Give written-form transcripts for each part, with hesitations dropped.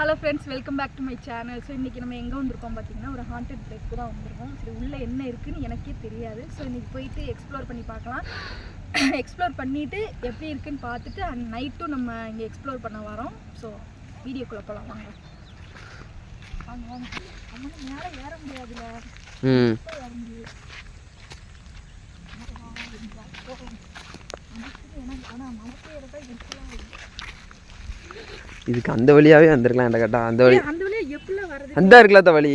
Hello friends, welcome back to my channel. So இன்றைக்கி நம்ம எங்கே வந்திருக்கோம் பார்த்தீங்கன்னா, ஒரு ஹாண்டட் பிளேஸ்க்கு தான் வந்திருக்கோம். சரி, உள்ளே என்ன இருக்குதுன்னு எனக்கே தெரியாது. ஸோ இன்றைக்கி போயிட்டு எக்ஸ்ப்ளோர் பண்ணி பார்க்கலாம். எக்ஸ்ப்ளோர் பண்ணிவிட்டு எப்படி இருக்குன்னு பார்த்துட்டு அண்ட் நைட்டும் நம்ம இங்கே எக்ஸ்ப்ளோர் பண்ண வரோம். ஸோ வீடியோக்குள்ளே போகலாம் வாங்க. வாங்க வாங்க. அம்மா மேலே ஏற முடியாதுல்ல. ஏற முடியாது. ஆனால் மனசே ஏறதா இருக்கலாம். இதுக்கு அந்த வழியாவே வந்திருக்கலாம். இந்த கட்டா அந்த வழி எப்படிலாம் வரது? அந்த இருக்குல்ல அந்த வழி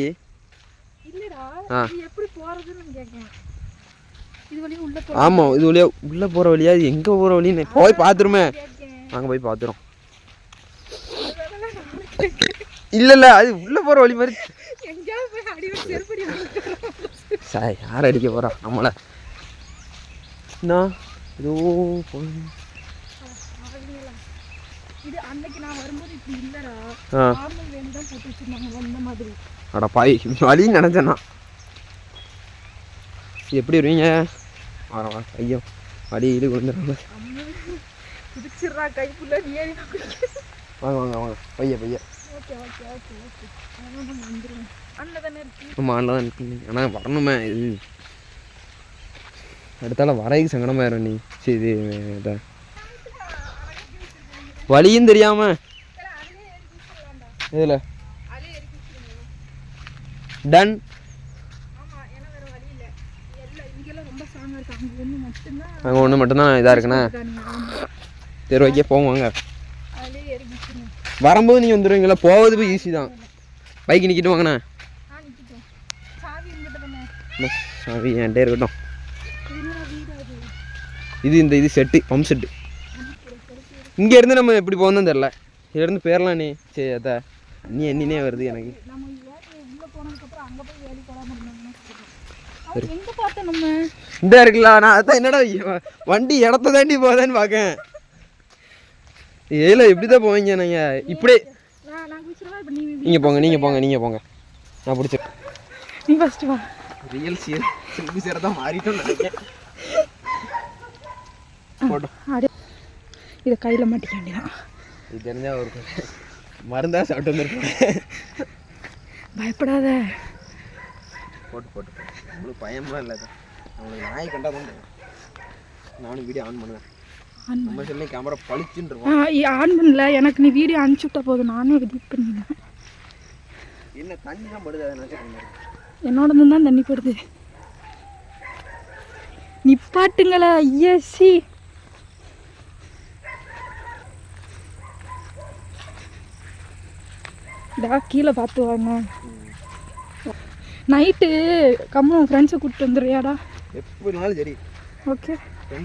இல்லடா, இது எப்படி போறதுன்னு கேட்கேன். இது வழியா உள்ள போற. ஆமா, இது வழியா உள்ள போற வழியா. இது எங்க போற வழின்னு போய் பாத்துருமே. நாங்க போய் பாத்துறோம். இல்ல இல்ல, அது உள்ள போற வழி மாதிரி. எங்கயா போய் அடி வச்சு செருப்படி வாங்கிட்டோம். சாய், யார் அடிக்க போறா நம்மள? நான் ஏதோ இது அன்னைக்கு நான் வரும்போது இப்படி இல்லடா. நார்மல் வேன் தான் போட்டு வச்சிருந்தாங்க இந்த மாதிரி. அட பாய், வழின்னு நினைச்சேன்னா எப்படி வருவீங்க? வர ஐயோ, வழி இது விழுந்துடுறாங்க. குதிச்சிடுறா கைக்குள்ள ஏறி. வாங்க வாங்க வாங்க, பைய பைய. ஓகே ஓகே ஓகே ஓகே, அதெல்லாம் வந்துடுவேன். அண்ணன் தானே இருக்கு. ஆமாம், அண்ணன் தான் இருக்கு. ஆனால் வரணுமே. இது அடுத்தால வரைக்கு சங்கடமாயிரும். நீ சரி, இது வழியும் தெரியாம இதில் டன். அங்கே ஒன்று மட்டும்தான் இதாக இருக்குண்ணா. சரி, ஓகே போவாங்க. வரும்போது நீங்கள் வந்துடுவீங்களா? போவது போய் ஈஸி தான். பைக் நிற்கிட்டு வாங்கண்ணா. சாவி என்கிட்ட இருக்கட்டும். இது செட்டு, பம்ப் செட்டு. இங்கேருந்து நம்ம எப்படி போகணும் தெரில. இதுலேருந்து போயிடலாம். நீ சரி, அத நீ என்னன்னே வருது எனக்கு. இந்த இருக்குல்ல, நான் அதான் என்னடா வண்டி இடத்த தாண்டி போதான்னு பார்க்கேன். ஏல எப்படி தான் போவீங்க நீங்கள்? இப்படியே நீங்கள் போங்க, நீங்கள் போங்க, நீங்கள் போங்க. நான் பிடிச்சிருக்கேன். நீ ஃபஸ்ட்டு வா. ரியல் செல்ஃபி சேர தான் மாறிட்டோம்னு நினைக்கிறேன். போட்டோம். இதை கையில் மாட்டிக்க வேண்டியதான். இது தெரிஞ்சா ஒரு மருந்தாக சாப்பிட்டு வந்துருக்கேன். பயப்படாத. போட்டு போட்டு உங்களுக்கு பயம்லாம் இல்லை. உங்களுக்கு நாய் கண்டா தான் நானும் வீடியோ ஆன் பண்ணுவேன். நம்ம சொல்லி கேமரா பளிச்சுன்னு இருக்கும். ஆன் பண்ணல, எனக்கு நீ வீடியோ அனுப்பிச்சு விட்டா போதும், நானே எடிட் பண்ணிடுவேன். என்ன தண்ணி தான் படுது, அதை நினச்சி என்னோடது தான் தண்ணி படுது. நிப்பாட்டுங்களா? ஐயசி, கீழே பார்த்து வாங்க. நைட்டு கம்மும் ஃப்ரெண்ட்ஸை கூப்பிட்டு வந்துடுறியாடா? எப்படினாலும் சரி. ஓகே,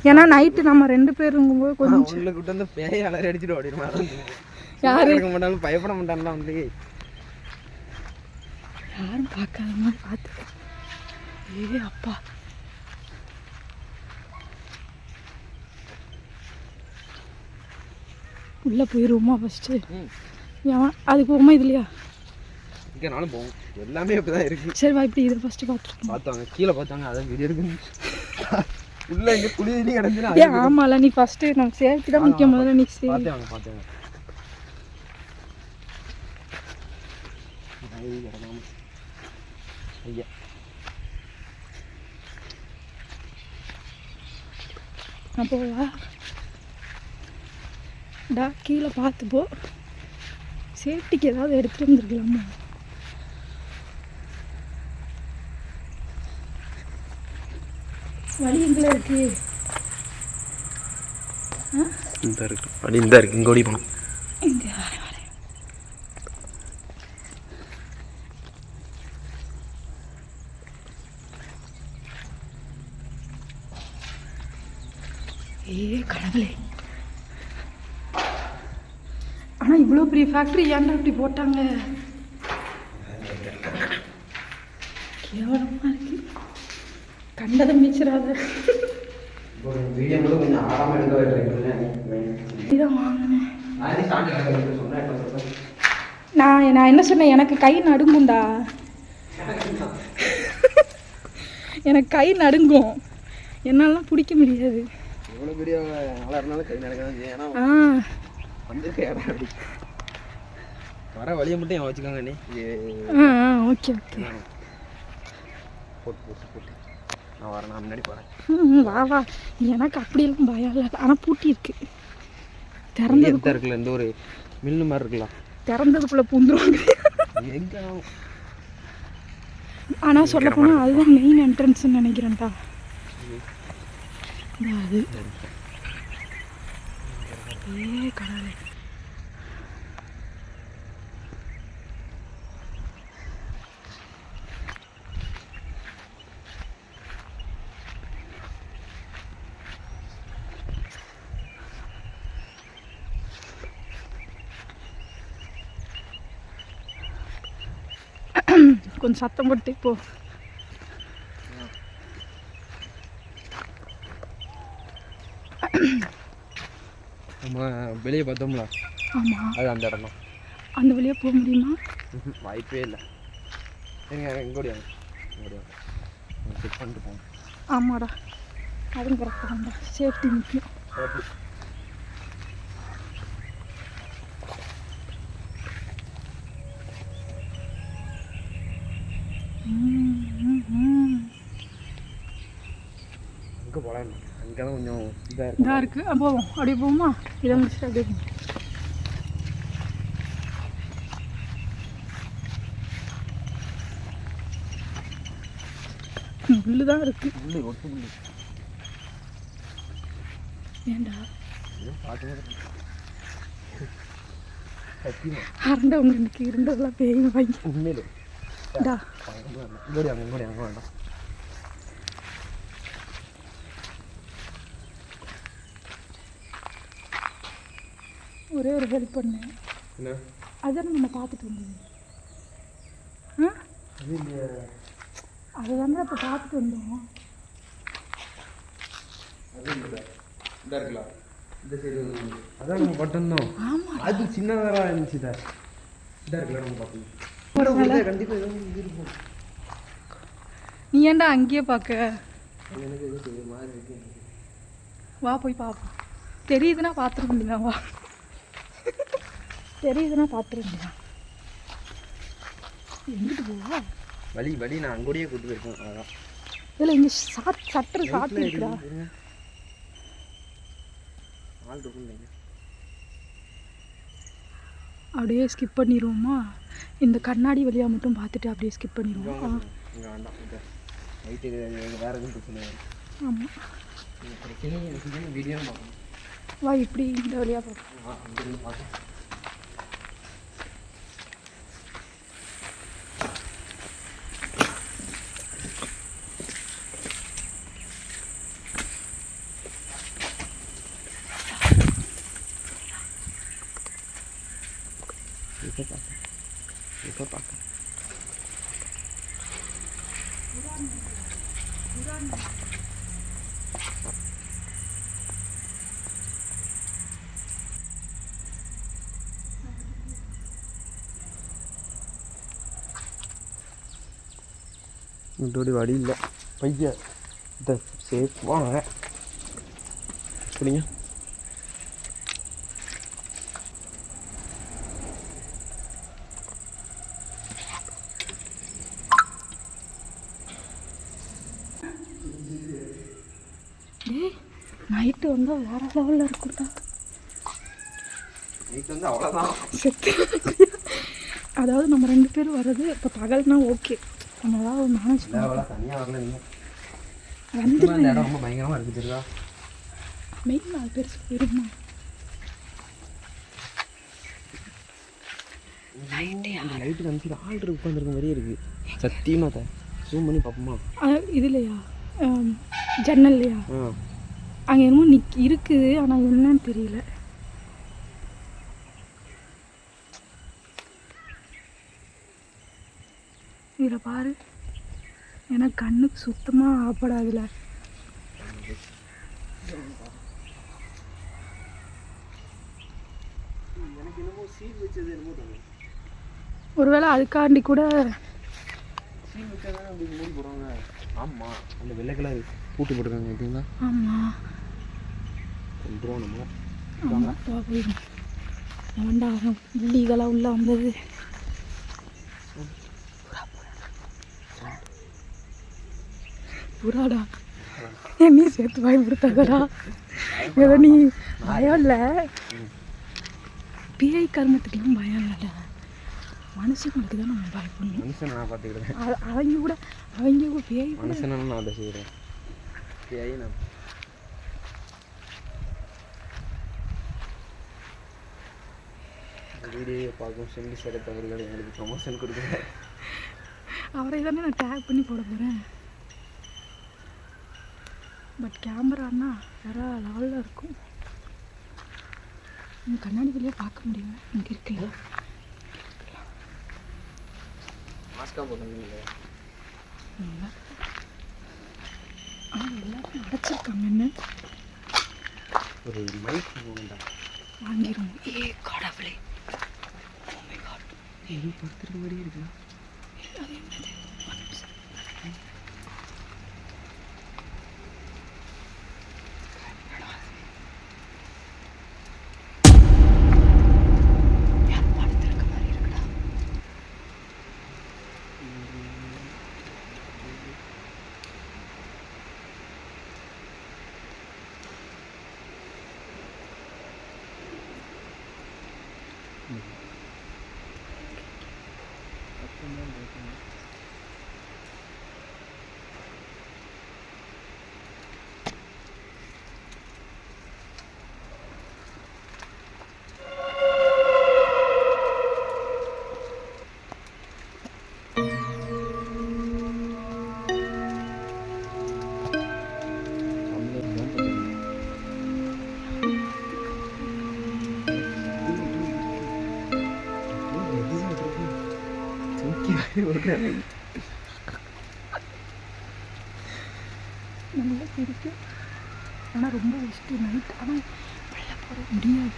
ஏன்னா நைட்டு நம்ம 2 பேருங்கும்போது கொஞ்சம் உள்ள கூட்டு வந்து பேய் அலறி அடிச்சுட்டு ஓடிடுமா. யாரும் இருக்க மாட்டாலும் பயப்பட மாட்டான்லாம் வந்து. யாரும் பார்க்காத மாதிரி பார்த்துக்க. ஏ அப்பா, உள்ளே போயிடுவோமா ஃபஸ்ட்டு? ஏன் அதுக்கு போகுமா இதுலையா? இங்கேனாலும் போவோம், எல்லாமே அப்படி தான் இருக்குது. சரி வா, இப்படி இதில் ஃபஸ்ட்டு பார்த்தாங்க கீழே பார்த்தாங்க, அதான் வீடியோ இருக்குது. உள்ளே இங்கே குளியலி கிடந்துன்னா ஏன்? ஆமாம்ல, நீ ஃபஸ்ட்டு நம்ம சேஃப்டி தான் முக்கியம். முதல்ல நீ சரி பார்த்தாங்க. ஐயா அப்போ வா டா, கீழே பார்த்து போ. சேஃப்டிக்கு ஏதாவது எடுத்துகிட்டு வந்துருக்கலாமா? வழி எங்கே இருக்கு? இந்த இருக்கு வழி, இந்த இருக்கு. இங்கே ஓடி போகணும். இங்கே வரேன். ஏ கடவுளே, ஆனால் இவ்வளோ பெரிய ஃபேக்ட்ரி ஏன்டா இப்படி போட்டாங்க? கேவலமாக இருக்கு. கண்டதை மிச்சிடாத. இதான் வாங்கினேன். நான் என்ன சொன்னேன்? எனக்கு கை நடுங்கும்டா. எனக்கு கை நடுங்கும், என்னாலாம் பிடிக்க முடியாது. எவ்வளோ பெரிய ஆளாக இருந்தாலும் கை நடக்க தான் செய்யும். ஏன்னா வந்திருக்க இடம் அப்படி வர வழியை மட்டும் என் வச்சுக்கோங்க நீ ஓகே ஓகே போட்டு போட்டு போட்டு நான் வரேன், நான் முன்னாடி போகிறேன். வா வா, எனக்கு அப்படியெல்லாம் பயம் இல்லை. ஆனால் பூட்டி இருக்கு. திறந்தது இருக்குல்ல, இந்த ஒரு மில்லு மாதிரி இருக்குல்ல, திறந்ததுக்குள்ளே பூந்துருவாங்க. எங்கே ஆனால் சொல்ல போனால் அதுதான் மெயின் என்ட்ரன்ஸ்ன்னு நினைக்கிறேன்டா. அது கடவுளே. கொஞ்சம் சத்தம் போட்டு போ. நம்ம வெளியே பார்த்தோம்ல, ஆமாம், அது அந்த இடம் தான். அந்த வழியாக போக முடியுமா? வாய்ப்பே இல்லை. எங்கோடியா செக் பண்ணிட்டு போவோம். ஆமாடா, அதுவும் கரெக்டாக தான்டா, சேஃப்டி முக்கியம். அங்கே போகலாம், அங்கே தான் கொஞ்சம் இதாக இருக்குது. போவோம், அப்படியே போவோமா? இதை முடிச்சுட்டு அப்படியே போவோம். புல்லு தான் இருக்கு. புல்லு ஒட்டு புல்லு. ஏண்டா சத்தியமா அரண்டை உங்க இன்னைக்கு இருந்ததெல்லாம் பேய் வாங்கி உண்மையிலே டா இங்கோடி அங்கே வேண்டாம். ஒரே ஒரு ஹெல்ப் பண்ணேன். என்ன? அதான் நம்ம பார்த்துட்டு வந்தது. அதை தானே இப்போ பார்த்துட்டு வந்தோம். இந்த சைடு அதான் நம்ம பட்டோம். ஆமாம், அது சின்னதாக இருந்துச்சு. இதாக இருக்குல்ல, நம்ம பார்த்தோம். கண்டிப்பாக ஏதோ இருக்கும். நீ ஏன்டா அங்கேயே பார்க்க? எனக்கு எதுவும் தெரிய மாதிரி இருக்கு. வா போய் பார்ப்போம். தெரியுதுன்னா பார்த்துட வேண்டியதான். வா, தெரியுதுன்னா பார்த்துட வேண்டியதான். எங்கிட்டு போவா? வழி நான் அங்கோடியே கூட்டு போயிருக்கேன். அதான் இதில் இங்கே சட்டர் சாத்தி இருக்கிறா. ஆள் இருக்கும். அப்படியே ஸ்கிப் பண்ணிடுவோமா? இந்த கண்ணாடி வழியாக மட்டும் பார்த்துட்டு அப்படியே ஸ்கிப் பண்ணிடுவோம். இங்கே வேண்டாம், இங்கே நைட்டு வேறு எதுவும் பிரச்சனை. ஆமாம், பிரச்சனை எனக்கு வீடியோ பார்க்கணும். வா, இப்படி இந்த வழியாக பார்ப்போம். அங்கே பார்க்கணும். இப்போ பார்க்க இதோட வழி இல்லை. பைய இந்த சேஃப் வாங்க சரிங்க. நைட்டு வந்தால் வேற லெவலில் இருக்கும்டா. நைட்டு வந்து அவ்வளோதான் செத்து. அதாவது நம்ம 2 பேரும் வர்றது இப்போ பகல்னா ஓகே, நம்ம ஏதாவது மேனேஜ் தனியாக வரல. நீங்கள் வந்து இந்த இடம் ரொம்ப பயங்கரமாக இருக்குது தெரியுதா? மெயின் 4 பேர் போயிருமா? அந்த லைட்டு காமிச்சு ஆல்ரெடி உட்காந்துருக்க மாதிரியே இருக்குது. சத்தியமாக தான் ஜூம் பண்ணி பார்ப்போமா? இதுலையா ஜன்னல்லையா? அங்கே என்னமோ இருக்குது, ஆனால் என்னன்னு தெரியல. இதில் பாரு, எனக்கு கண்ணுக்கு சுத்தமாக ஆப்படாதுல. ஒருவேளை அதுக்காண்டி கூட சீல் வச்சாதான் அப்படி மூடி போடுவாங்க. ஆமாம், அந்த வெள்ளை கலர் பூட்டு போட்டுருக்காங்க பார்த்தீங்களா? ஆமாம், வந்துடும் நம்ம. ஆமாம், போயிடும். எவன்டா இல்லீகலாக உள்ளே வந்தது? புறாடா, என்னையும் சேர்த்து பயன்படுத்தாதடா. ஏதோ நீ பயம் இல்லை, பிஐ கர்மத்துக்கெல்லாம் பயம் இல்லைடா. மனுஷங்களுக்கு தான் நம்ம பயப்படணும். மனுஷன் நான் பார்த்துக்கிட்டேன். அவங்க கூட பிஐ மனுஷனை நான் அதை செய்கிறேன். பிஐ நான் வீடியோ பார்க்கும் செஞ்சு சேர்த்தவர்கள் எங்களுக்கு ப்ரொமோஷன் கொடுக்குறேன். அவரை தானே நான் டேக் பண்ணி போட போகிறேன். பட் கேமரான்னா வேறு லெவலில் இருக்கும். நீங்கள் கண்ணாடி வெளியே பார்க்க முடியும். இங்கே இருக்குல்ல, மாஸ்காக போட்டுருந்தீங்க. ஆனால் எல்லாத்தையும் அடைச்சிருக்காங்க. என்ன ஒரு மைக் போகண்டா வாங்கிடுவோம். கடவுளே, படுத்துருக்க மாதிரியே இருக்குல்ல. அது என்னது? நல்லா பிடிக்கும். ஆனால் ரொம்ப பெஸ்ட்டு நைட். ஆனால் வெளில போட முடியாது.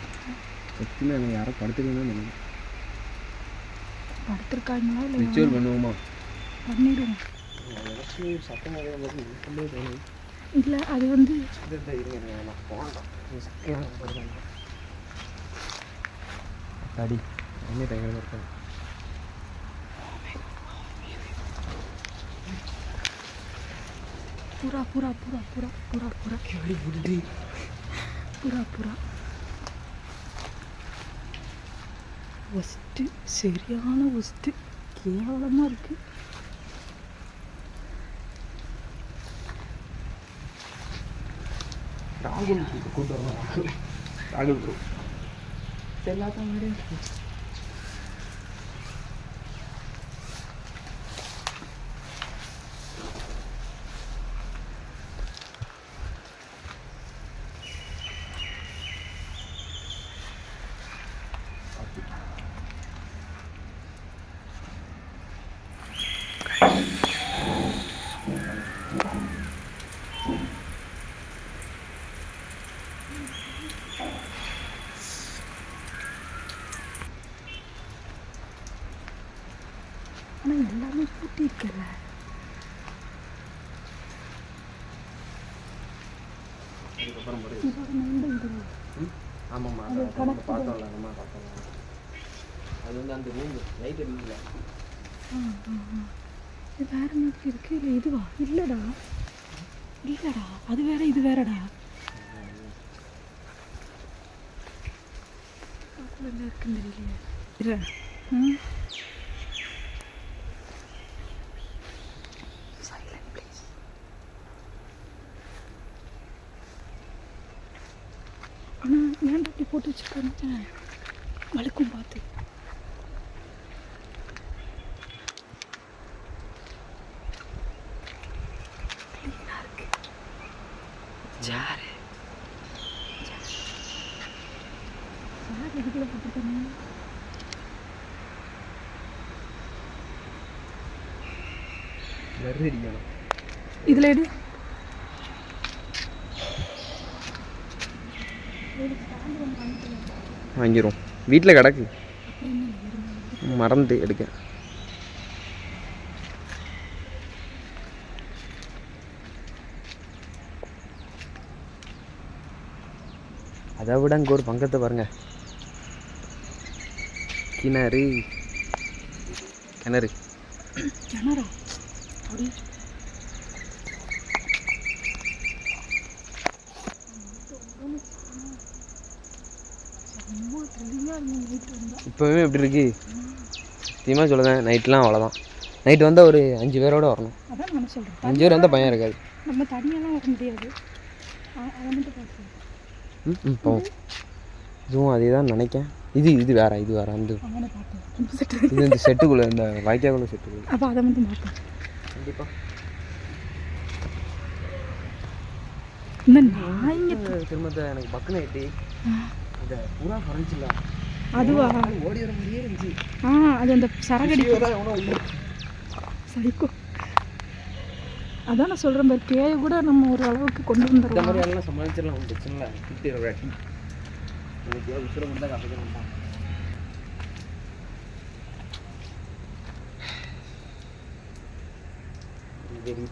சத்தியமாக எனக்கு யாரும் படுத்துக்கணும்னு நினைக்கிறேன். படுத்துருக்காங்களா இல்லை? ரிச்சுவல் பண்ணுவோமா? பண்ணிடுவோம். சத்தம் இல்லை, அது வந்து அடி என்ன டைம் இருக்கேன். புறா புறா புறா புறா புறா புறா புறா புறா ஒஸ்ட்டு, சரியான ஒஸ்ட்டு, கேவலமாக இருக்குது. ராகுல் கொண்டு வரலாம். ராகுல் ப்ரோ எல்லாத்தையும் மாதிரி ஆனால் எல்லாமே பூட்டி இருக்குல்ல. ஆமாம்மா, பார்த்தோம்ல நம்ம பார்த்தோம்ல. அது வந்து அந்த ரூம் லைட் இருக்குல்ல. இது வேற மாதிரி இருக்கு. இல்லை இதுவா? இல்லைடா இல்லைடா, அது வேற இது வேறடா. என்ன இருக்குன்னு தெரியலையே. இல்லை சைலண்ட் ப்ளீஸ். ஆனால் ஏன்டா இப்படி போட்டு வச்சுருக்காங்க? வழுக்கும் பார்த்து. க்ளீனாக இருக்கு. சாரு சார் எதுக்குள்ள போட்டுருக்காங்க? வெறியடிக்கணும். இதில் எடு. வாங்கிடுவோம். வீட்டில் கிடக்கு, மறந்து எடுக்க. அதை விட அங்கே ஒரு பங்கத்தை பாருங்கள். கிணறு கிணறு கிணறா அப்படி இப்போவே எப்படி இருக்கு சத்தியமாக சொல்லுதேன். நைட்லாம் அவ்வளோதான். நைட்டு வந்தால் ஒரு 5 பேரோடு வரணும். அதான் நான் சொல்கிறேன் 5 பேர் வந்தால் பயம் இருக்காது. நம்ம தனியாலாம் வர முடியாது. அதை மட்டும் பார்த்து போவோம். இதுவும் அதே தான் நினைக்கேன். இது வேற அந்த அவனை பார்த்தேன் இது இந்த செட்டுக்குள்ளே இந்த வாய்க்காக்குள்ளே செட்டுக்குள்ளே. அப்போ அதை மட்டும் பார்ப்பேன் கண்டிப்பாக. இந்த நாய்ங்க திரும்ப எனக்கு பக்குன்னு ஆகிட்டு இந்த பூரா குறைஞ்சில்ல அதுவா ஓடி வர மாதிரியே இருந்துச்சு. அது அந்த சரகடி சைக்கோ. அதான் நான் சொல்கிறேன் பாரு, பேயை கூட நம்ம ஒரு அளவுக்கு கொண்டு இந்த வந்துடுவோம். மாதிரி எல்லாம் சமாளிச்சிடலாம். ஒன்றும் பிரச்சனை இல்லை. கிட்டி எனக்கு உசுரை மட்டும் தான் காப்பாற்ற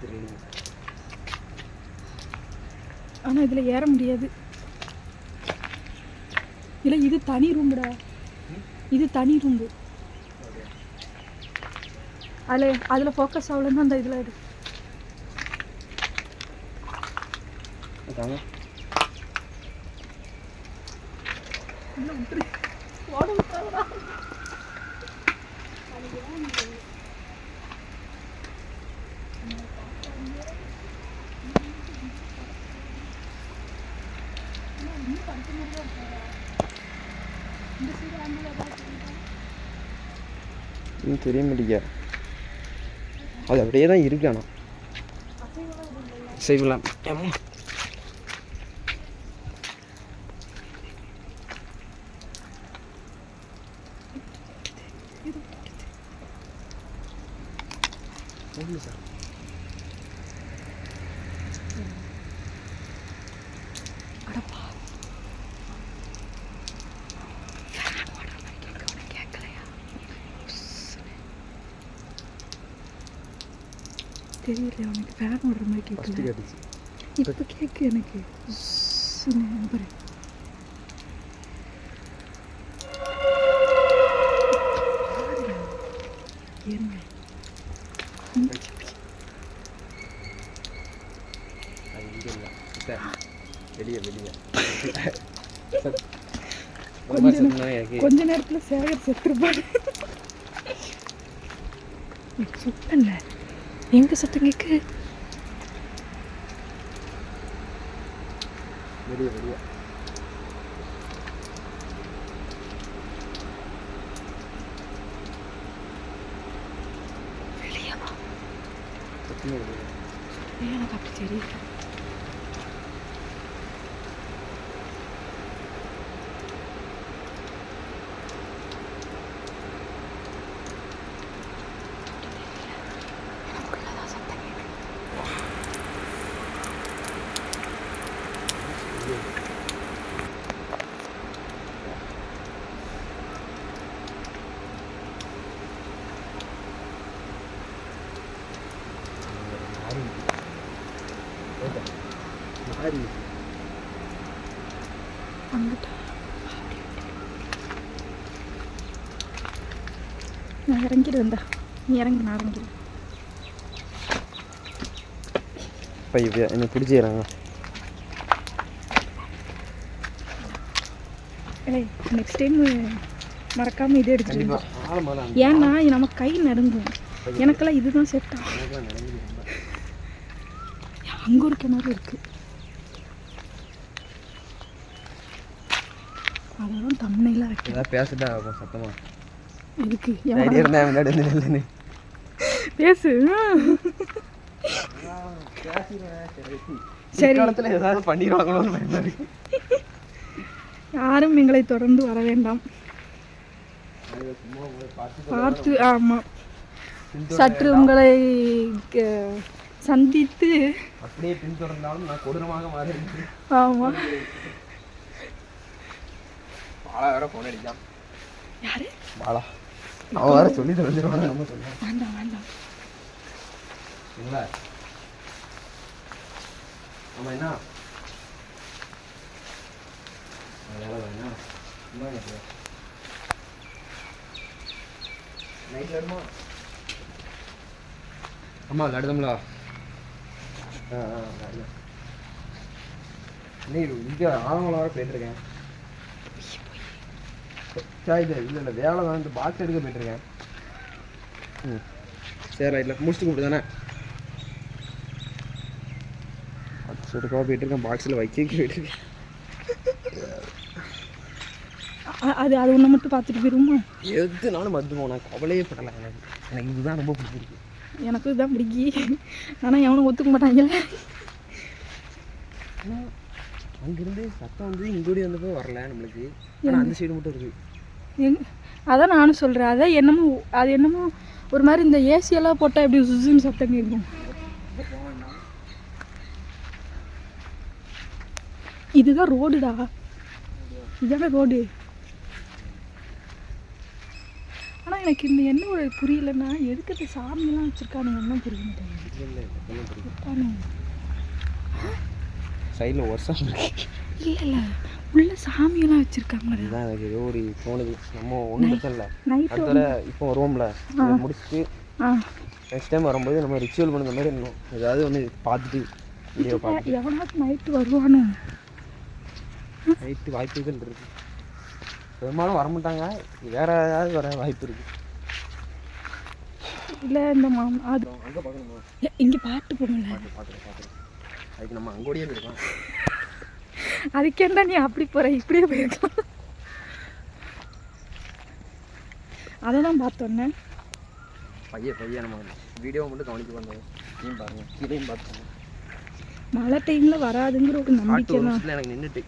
தெரியல. ஆனால் இதில் ஏற முடியாது. இல்லை இது தனி ரூம்டா, இது தனி ரூம்பு. அதில் ஃபோக்கஸ் ஆகலன்னா அந்த இதில் எடு. தெரிய மாட்டேங்க. அது அப்படியே தான் இருக்கு. ஆனால் செய்யலாம். தெரியல, அவனுக்கு ஃபேன் ஓடுற மாதிரி கேட்கல. இப்போ கேட்கு எனக்கு பாரு. ஏறுங்க. கொஞ்ச நேரத்துல சேகர் செத்துருப்பாரு. சுத்தல எங்க சத்தம் கேக்கு? வெளியே வெளியே வெளியவா? எனக்கு அப்படி தெரியல. நான் இறங்கிடுவேன்டா, நீ இறங்கி நான் இறங்கிடுவேன். இப்போ என்ன பிடிச்சிக்கிறாங்க. நெக்ஸ்ட் டைம் மறக்காமல் இதே எடுத்துட்டு. ஏன்னா நம்ம கை நடுங்கும். எனக்கெல்லாம் இதுதான் செட் ஆகும். அங்கே ஒரு கிணறு இருக்கு, அதெல்லாம் தம்னைலாம் வைக்க. ஏதாவது பேசிட்டா ஆகும் சத்தமா. எதுக்கு பேசு. சரி, ஏதாவது பண்ணிடுவாங்களோன்னு பயமா இருக்கு. யாரும் எங்களை தொடர்ந்து வர வேண்டாம். பார்த்து ஆமாம், சற்று உங்களை சந்தித்து அப்படியே பின்தொடர்ந்தாலும் நான் கொடூரமாக மாறிடுச்சு. ஆமாம். பாலா வேற போன் அடிக்காம. யாரு? பாலா. அவன் வேற சொல்லி தெரிஞ்சிருவானு நம்ம சொல்லுவோம். வேண்டாம் வேண்டாம் இல்லை நம்ம என்ன வேலை வேணா நைட்டில் எடுமா அம்மா லடுதம்லா நீர் இங்கே ஆழங்களாக போயிட்டுருக்கேன். இது இல்லை வேலை தான் இந்த பாக்ஸ் எடுக்க போயிட்டுருக்கேன். சரி ரைட்டில் முடிச்சுட்டு கூப்பிட்டு தானே பாக்ஸ் எடுக்கவா போயிட்டுருக்கேன். பாக்ஸில் வைக்க போயிட்டுருக்கேன். அது அது ஒன்று மட்டும் பார்த்துட்டு போயிருமா? எதுனாலும் மருந்து போனேன், கவலையே படலை. எனக்கு இதுதான் ரொம்ப பிடிச்சிருக்கு. எனக்கு இதுதான் பிடிக்கி. ஆனால் எவனும் ஒத்துக்க மாட்டாங்கல்ல. அங்கேருந்து சத்தம் வந்து இங்கூடி வந்தப்போ வரல நம்மளுக்கு. ஆனால் அந்த சைடு மட்டும் இருக்குது. அதான் நானும் சொல்கிறேன். அதான் என்னமோ அது என்னமோ ஒரு மாதிரி இந்த ஏசியெல்லாம் போட்டால் எப்படி சுசுன்னு சத்தம் இருக்கும். இதுதான் ரோடுடா, இதான ரோடு. ஆனால் எனக்கு இந்த என்ன ஒரு புரியலன்னா எதுக்கு இந்த சாமியெல்லாம் வச்சுருக்கானுங்க என்ன புரிய மாட்டேங்குது. சைடில் வருஷம் இருக்கு. இல்லை இல்லை உள்ள சாமியெல்லாம் வச்சுருக்காங்க. இதுதான் எனக்கு ஏதோ ஒரு தோணுது. நம்ம ஒன்றும் பிரச்சனை இல்லை. நைட்டு இப்போ வருவோம்ல முடிச்சுட்டு நெக்ஸ்ட் டைம் வரும்போது நம்ம ரிச்சுவல் பண்ணுற மாதிரி இருந்தோம். ஏதாவது ஒன்று பார்த்துட்டு வீடியோ பார்த்து எவனாச்சும் நைட்டு வருவானு. நைட்டு வாய்ப்புகள் இருக்குது. பெரும்பாலும் வரமாட்டாங்க, வேற ஏதாவது வர வாய்ப்பு இருக்குது. இல்லை இந்த அது அங்கே பார்க்கணுமா? இங்கே பாட்டு போகல. பார்க்குறேன். அதுக்கு நம்ம அங்கோடியே போயிருக்கலாம். அதுக்கேண்டா நீ அப்படி போகிற, இப்படியே போயிருக்கலாம். அதை தான் பார்த்தோன்னே பையன் நம்ம வீடியோ மட்டும் கவனித்து வந்தோம். நீயும் பாருங்கள், கீழையும் பார்த்துக்கோங்க. மழை டைமில் வராதுங்கிற ஒரு நம்பிக்கை தான் எனக்கு நின்றுட்டு.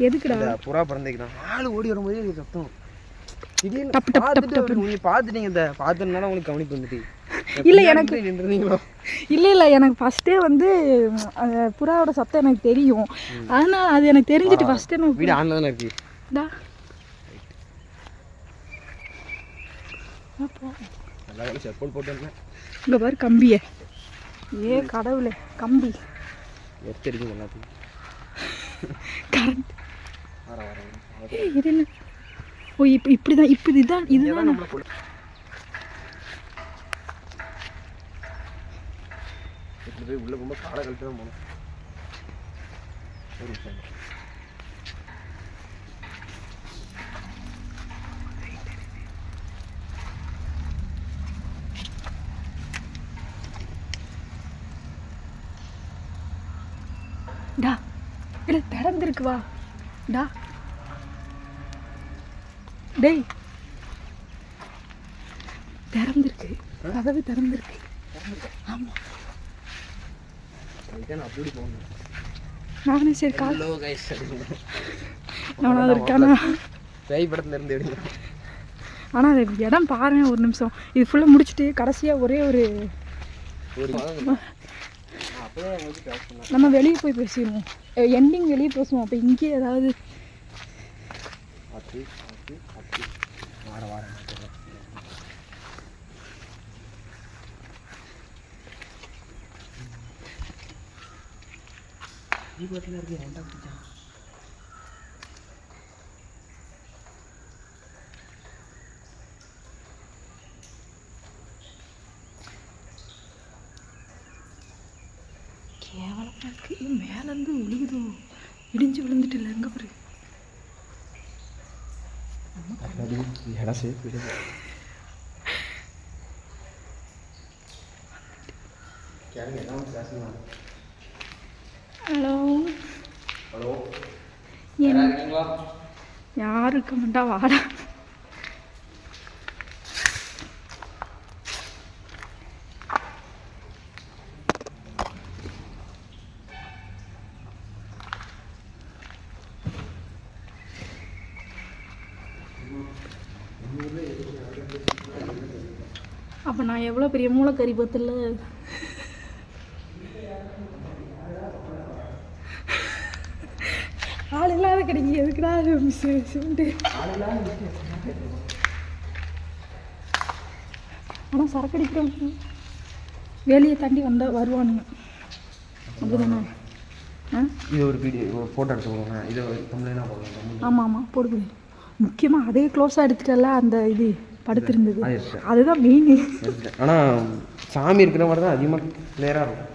எதுக்குடா? புறா பறந்துக்கிறான். ஆள் ஓடி வரும்போது எனக்கு சத்தம் திடீர்னு பார்த்துட்டு நீங்கள் பார்த்துட்டீங்க. இந்த பார்த்ததுனால உங்களுக்கு கவனிப்பு வந்துட்டு இல்லை எனக்கு நின்றுறீங்களோ? இல்லை எனக்கு ஃபஸ்ட்டே வந்து புறாவோட சத்தம் எனக்கு தெரியும். ஆனால் அது எனக்கு தெரிஞ்சிட்டு ஃபஸ்ட்டே நான் வீடு ஆன்ல தானே இருக்கு. நல்லா செப்பல் போட்டு வந்தேன். இங்கே பாரு கம்பியை. ஏ கடவுளே, கம்பி எடுத்துருக்கீங்க எல்லாத்தையும். கரண்ட் இது என்ன? ஓ இப்படி தான் இதுதான் போய் உள்ள போகும்போது காலை கழிச்சு தான் போகணும். ஒரு நிமிஷம். டா இல்லை திறந்துருக்கு, வா டா. டேய் திறந்துருக்கு, கதவு திறந்துருக்கு. ஆமாம் அப்படி போகணும். நானும் சரி கால் நான் அது இருக்கானா பேய் படத்துல இருந்து எடுங்க. ஆனால் அது இடம் பாருங்க ஒரு நிமிஷம். இது ஃபுல்லாக முடிச்சுட்டு கடைசியாக ஒரே ஒரு நம்ம வெளியே போய் பேசிடுவோம். எண்டிங் வெளியே பேசுவோம். அப்போ இங்கே ஏதாவது கேவலமாக இருக்குது. மேலேருந்து விழுகுதோ, இடிஞ்சு விழுந்துட்டு இல்லை எங்கே பாரு. இடம் சேஃப். ஹலோ ஹலோ, யாரும் இருக்க மாட்டா, வாடா. அப்போ நான் எவ்வளோ பெரிய மூளைக்கறி பத்தில் ஆள் இல்லாத கிடைக்கி எதுக்குடா சிமெண்ட்டு. ஆனால் சரக்கு அடிக்கிறவங்க வெளியே தாண்டி வந்தால் வருவானுங்க, அப்படிதானே? இது ஒரு வீடியோ ஃபோட்டோ எடுத்து போடுவாங்க. இதை கம்ப்ளைண்டாக போடுவாங்க. ஆமாம் போடுது. முக்கியமாக அதே க்ளோஸாக எடுத்துட்டல அந்த இது படுத்திருந்தது. அதுதான் மெயின். ஆனால் சாமி இருக்கிற மாதிரி தான் அதிகமாக கிளியராக இருக்கும்.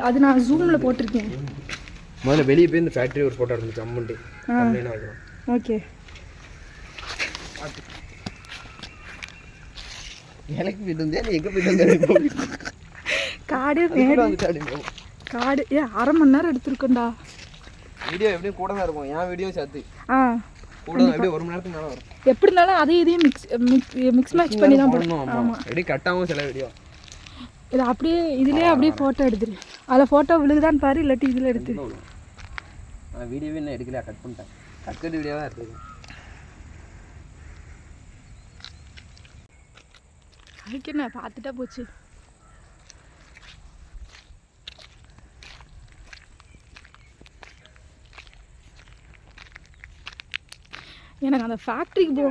அது நான் ஜூமில் போட்டிருக்கேன். முதல்ல வெளியே போய் இந்த ஃபேக்ட்ரி ஒரு ஃபோட்டோ எடுத்துச்சு அம்மன்ட்டு வைக்கலாம். ஓகே. எனக்கு போயிட்டு வந்தேன், எங்கே போயிட்டு வந்தேன்? காடு காடு 1/2 மணி நேரம் எடுத்துருக்கோண்டா. வீடியோ எப்படியும் கூட தான் இருக்கும், என் வீடியோ சேர்த்து கூட எப்படியும் 1 மணி நேரத்துக்கு மேலே வரும். எப்படி இருந்தாலும் அதையும் இதையும் மிக்ஸ் மேட்ச் பண்ணி தான் போடணும். ஆமாம், எப்படி கட்டாகவும் சில வீடியோ இது அப்படியே இதுலேயே அப்படியே ஃபோட்டோ எடுத்துரு. அதில் ஃபோட்டோ விழுகுதான்னு பாரு, இல்லாட்டி இதில் எடுத்து. வீடியோவே இன்னும் எடுக்கலையா, கட் பண்ணிட்டேன். கட் வீடியோ தான் எடுத்துருக்கேன். அதுக்கு என்ன பார்த்துட்டா போச்சு. எனக்கு அந்த ஃபேக்ட்ரிக்கு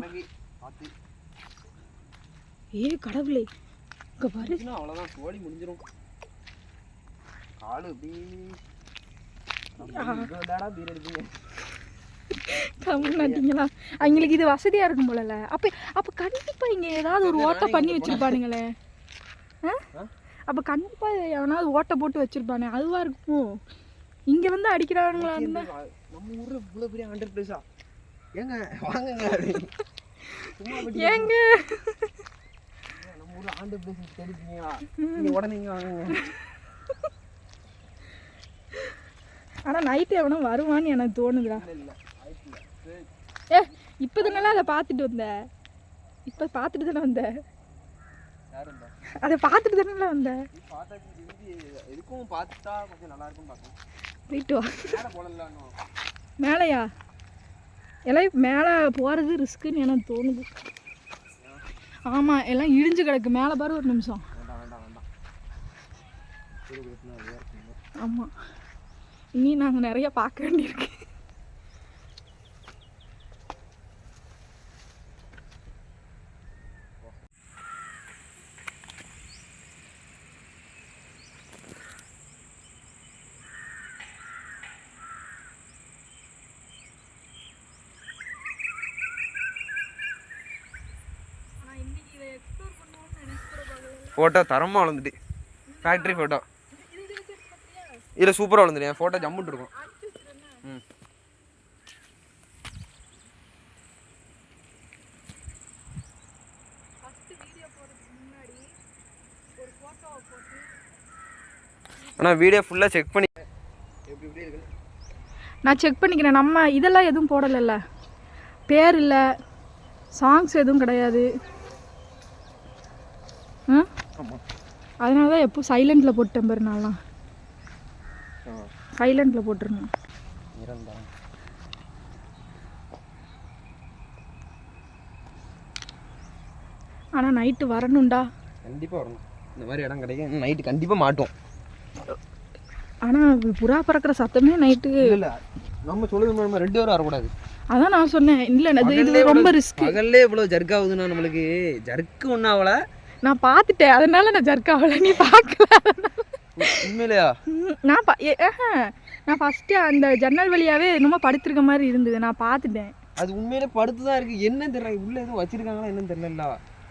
கடவுளே, இங்கே பாரு. அவ்வளோதான், கோழி முடிஞ்சிடும். காலு கம்மிட்டீங்களா? அவங்களுக்கு இது வசதியாக இருக்கும் போலல. அப்போ கண்டிப்பாக இங்கே ஏதாவது ஒரு ஓட்டை பண்ணி வச்சுருப்பானுங்களே. அப்போ கண்டிப்பாக எவனாவது ஓட்டை போட்டு வச்சுருப்பானே, அதுவாக இருக்கும். இங்கே வந்து அடிக்கிறானுங்களா இருந்தால் நம்ம ஊரில் இவ்வளோ பெரிய 100 பிளேஸா? ஏங்க வாங்குங்க, ஏங்க நம்ம ஊரில் 100 பிளேஸ் தெரிஞ்சுங்களா? நீங்கள் உடனே வாங்குங்க. ஆனால் நைட்டு எவனோ வருவான்னு எனக்கு தோணுதுடா. இப்போ தானே அதை பார்த்துட்டு வந்தேன். இப்போ பார்த்துட்டு தானே வந்தேன். அதை பார்த்துட்டு தானே வந்தேன். எதுக்கும் பார்த்துட்டா கொஞ்சம் நல்லா இருக்கும் பார்க்கணும். போயிட்டு வா. மேலையா எல்லாம் மேலே போகிறது ரிஸ்க்குன்னு எனக்கு தோணுது. ஆமாம், எல்லாம் இடிஞ்சு கிடக்கு. மேலே பாரு, ஒரு நிமிஷம். ஆமாம், இனி நாங்கள் நிறைய பார்க்க வேண்டியிருக்கு. ஃபோட்டோ தரமாக வளர்ந்துட்டு ஃபேக்ட்ரி ஃபோட்டோ இதில் சூப்பராக வளர்ந்துட்டு என் ஃபோட்டோ ஜம்முட்டு இருக்கும். ஆனால் வீடியோ ஃபுல்லாக செக் பண்ணி நான் செக் பண்ணிக்கிறேன். நம்ம இதெல்லாம் எதுவும் போடலைல்ல, பேர் இல்லை, சாங்ஸ் எதுவும் கிடையாது. அதனால தான் எப்போ சைலண்டில் போட்டேன் பாரு. நான்லாம் சைலண்டில் போட்டுருணும். ஆனால் நைட்டு வரணும்டா, கண்டிப்பாக வரணும். இந்த மாதிரி இடம் கிடைக்கும், நைட்டு கண்டிப்பாக மாட்டோம். ஆனால் புறா பறக்கிற சத்தமே நைட்டு இல்லை. நம்ம சொல்லுது நம்ம 2 பேரும் வரக்கூடாது. அதான் நான் சொன்னேன். இல்லை, இது ரொம்ப ரிஸ்க். பகல்லே இவ்வளோ ஜர்க் ஆகுதுன்னா நம்மளுக்கு ஜர்க்கு ஒன்றும் ஆகலை. நான் பார்த்துட்டேன், அதனால நான் ஜர்க் ஆகலை. நீ பார்க்கல? உண்மையிலையா? நான் ஃபஸ்ட்டு அந்த ஜன்னல் வழியாகவே என்னமோ படுத்துருக்க மாதிரி இருந்தது, நான் பார்த்துட்டேன். அது உண்மையிலே படுத்து தான் இருக்குது. என்னன்னு தெரியல, உள்ளே எதுவும் வச்சுருக்காங்களா என்னன்னு தெரியல.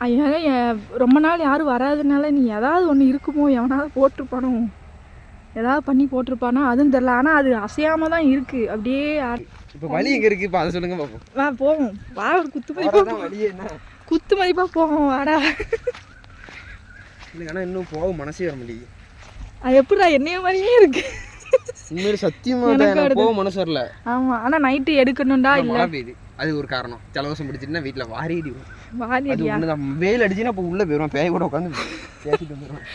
ஐயா, ரொம்ப நாள் யாரும் வராதுனால நீ ஏதாவது ஒன்று இருக்குமோ, எவனாவது போட்டிருப்பானோ, ஏதாவது பண்ணி போட்டிருப்பானோ, அதுவும் தெரில. ஆனால் அது அசையாமல் தான் இருக்குது அப்படியே. இப்போ வலி எங்கே இருக்குது? இப்போ அதை சொல்லுங்க பார்ப்போம். வா போவோம், வா. ஒரு குத்து மதிப்பாக வலியே என்ன குத்து மதிப்பாக போவோம், வாடா. இல்லைங்க, ஆனால் இன்னும் போக மனசே வர முடியுது. அது எப்படிடா என்னைய மாதிரியே இருக்கு. உண்மையில சத்தியமாக போக மனசு வரல. ஆமாம், ஆனால் நைட்டு எடுக்கணும்டா. இல்லை, மழை பெய்யுது, அது ஒரு காரணம். ஜலதோஷம் பிடிச்சிட்டுனா வீட்டில் வாரிடி வாரிடியா வெயில் அடிச்சுன்னா அப்போ உள்ளே போயிடுவோம். பேய் கூட உட்காந்து பேசிட்டு வந்துடுவோம்.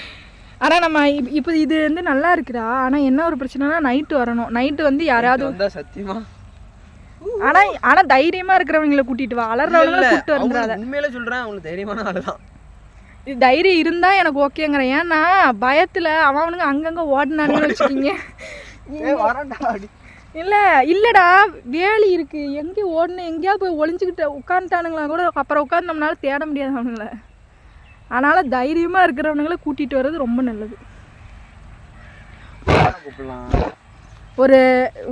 ஆனால் நம்ம இப்போ இது வந்து நல்லா இருக்குடா. ஆனால் என்ன ஒரு பிரச்சனைனா நைட்டு வரணும். நைட்டு வந்து யாராவது வந்தால் சத்தியமா. ஆனால் தைரியமாக இருக்கிறவங்களை கூட்டிகிட்டு வா, அலறவங்களை கூப்பிட்டு வந்துடாத. உண்மையில சொல்கிறேன், அவங்களுக்கு தைரியமான ஆள் தான். இது தைரியம் இருந்தால் எனக்கு ஓகேங்கிறேன். ஏன்னா பயத்தில் அவனுங்க அங்கங்கே ஓடினானுன்னு வச்சுக்கிங்க. இல்லை இல்லைடா, வேலி இருக்குது, எங்கேயும் ஓடணும், எங்கேயாவது போய் ஒளிஞ்சிக்கிட்டு உட்காந்துட்டானுங்களா கூட அப்புறம் உட்காந்து நம்மளால தேட முடியாது அவனுங்கள. அதனால் தைரியமாக இருக்கிறவனுங்களை கூட்டிகிட்டு வர்றது ரொம்ப நல்லது. ஒரு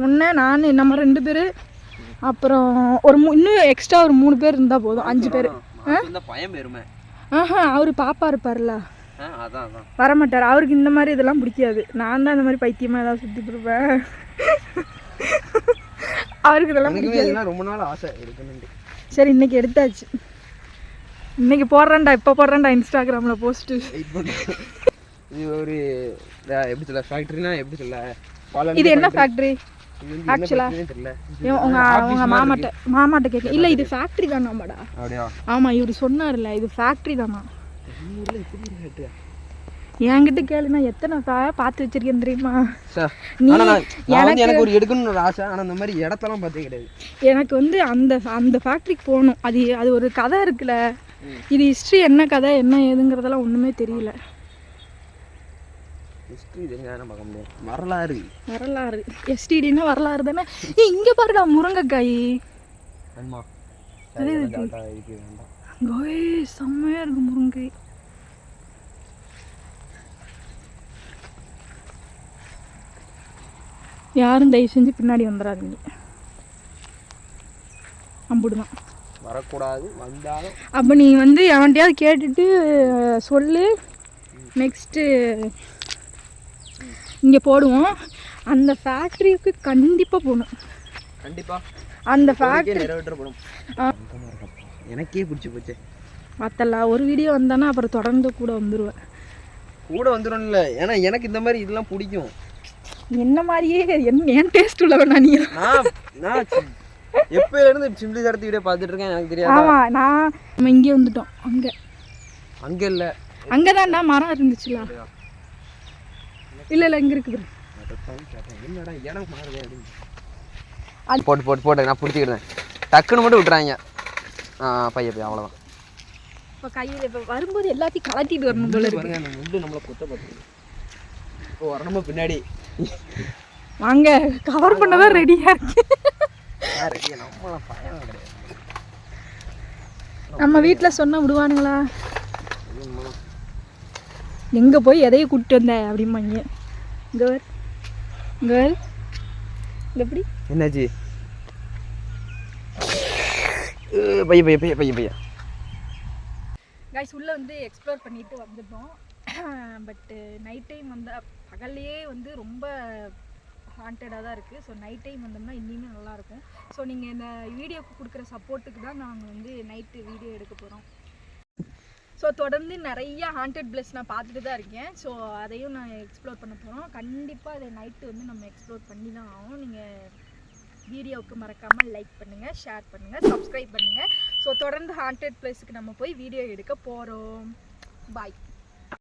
உன்னை நான் நம்ம 2 பேர், அப்புறம் ஒரு இன்னும் எக்ஸ்ட்ரா ஒரு 3 பேர் இருந்தால் போதும். 5 பேர். இந்த பயம் பெருமை. ஆஹா அவர் பாப்பா இருப்பார்ல அதான் அதான் வரமாட்டார். அவருக்கு இந்த மாதிரி இதெல்லாம் பிடிக்காது. நான் தான் இந்த மாதிரி பைத்தியமாக ஏதாவது சுற்றிட்டு இருப்பேன். அவருக்கு இதெல்லாம் பிடிக்காது. ரொம்ப நாள் ஆசை எடுக்கணும்னு. சரி இன்னைக்கு எடுத்தாச்சு. இன்னைக்கு போடுறேன்டா, இப்போ போடுறேன்டா இன்ஸ்டாகிராமில் போஸ்ட்டு. இது ஒரு எப்படி சொல்ல ஃபேக்ட்ரினா எப்படி சொல்ல, இது என்ன ஃபேக்ட்ரி ஆக்சுவலாக உங்கள் மாமாட்ட கேட்க. இல்லை இது ஃபேக்ட்ரி தானாமாடா? அப்படியா? ஆமாம் இவர் சொன்னார்ல இது ஃபேக்ட்ரி தானா. என்கிட்ட கேளு, நான் எத்தனை பார்த்து வச்சிருக்கேன் தெரியுமா? எனக்கு ஒரு எடுக்கணும்னு ஒரு ஆசை. ஆனால் இந்த மாதிரி இடத்தெல்லாம் பார்த்தே கிடையாது. எனக்கு வந்து அந்த ஃபேக்ட்ரிக்கு போகணும். அது ஒரு கதை இருக்குல்ல, இது ஹிஸ்ட்ரி என்ன கதை என்ன ஏதுங்கிறதெல்லாம் ஒன்றுமே தெரியல. வரலாறு எஸ்டிடின்னா வரலாறு தானே. இங்கே பாருடா முருங்கைக்காய். செம்மையா இருக்கு முருங்கை. யாரும் தயவு செஞ்சு பின்னாடி வந்துடாதீங்க. அம்புடுதான் வரக்கூடாது. வந்தாலும் அப்போ நீ வந்து அவன்கிட்டயாவது கேட்டுட்டு சொல்லு. நெக்ஸ்ட்டு இங்கே போடுவோம். அந்த ஃபேக்ட்ரிக்கு கண்டிப்பாக போகணும். கண்டிப்பாக அந்த ஃபேக்ட்ரி நிறைவேற்றப்படும். எனக்கே பிடிச்சி போச்சு. பார்த்தலாம் ஒரு வீடியோ வந்தானா அப்புறம் தொடர்ந்து கூட வந்துடுவேன். கூட வந்துடும் இல்லை, ஏன்னா எனக்கு இந்த மாதிரி இதெல்லாம் பிடிக்கும். என்ன மாதிரியே என் டேஸ்ட் உள்ளவனா நீ? நான் எப்போலேருந்து சிம்பிளி தரத்து வீடியோ பார்த்துட்டு இருக்கேன். எனக்கு தெரியாது. ஆமாம் நம்ம இங்கே வந்துட்டோம். அங்கே இல்லை, அங்கே தான்டா மரம் இருந்துச்சுல. இல்லை இங்கே இருக்குது. என்னடா இடம் மாறுதே அப்படின்னு போட்டு போட்டு போட்டு நான் பிடிச்சிக்கிட்டேன். டக்குன்னு மட்டும் விட்டுறாங்க. பைய போய் அவ்வளோதான். இப்போ கையில் இப்போ வரும்போது எல்லாத்தையும் கலட்டிட்டு வரணும் போல இருக்கு. அந்த முள்ளு நம்மளை குத்த பார்த்து இப்போ வரணுமா பின்னாடி வாங்க கவர் பண்ணதான் ரெடியாக இருக்கு. நம்ம வீட்டில் சொன்னால் விடுவானுங்களா? எங்கே போய் எதையும் கூப்பிட்டு வந்தேன் அப்படிம்பாங்க. கேர்ள் எப்படி என்னாச்சு? பைய பைய பைய பைய பைய கைஸ் உள்ளே வந்து எக்ஸ்ப்ளோர் பண்ணிட்டு வந்துட்டோம். பட்டு நைட் டைம் வந்தால் பகல்லையே வந்து ரொம்ப ஹாண்டடாக தான் இருக்குது. ஸோ நைட் டைம் வந்தோம்னா இன்னுமே நல்லாயிருக்கும். ஸோ நீங்கள் இந்த வீடியோக்கு கொடுக்குற சப்போர்ட்டுக்கு தான் நாங்கள் வந்து நைட்டு வீடியோ எடுக்க போகிறோம். ஸோ தொடர்ந்து நிறைய ஹாண்டட் பிளேஸ் நான் பார்த்துட்டு தான் இருக்கேன். ஸோ அதையும் நான் எக்ஸ்ப்ளோர் பண்ண போகிறோம். கண்டிப்பாக அதை நைட்டு வந்து நம்ம எக்ஸ்ப்ளோர் பண்ணி தான் ஆகும். நீங்கள் வீடியோவுக்கு மறக்காமல் லைக் பண்ணுங்கள், ஷேர் பண்ணுங்கள், சப்ஸ்கிரைப் பண்ணுங்கள். ஸோ தொடர்ந்து ஹாண்டட் பிளேஸுக்கு நம்ம போய் வீடியோ எடுக்க போகிறோம். பாய்.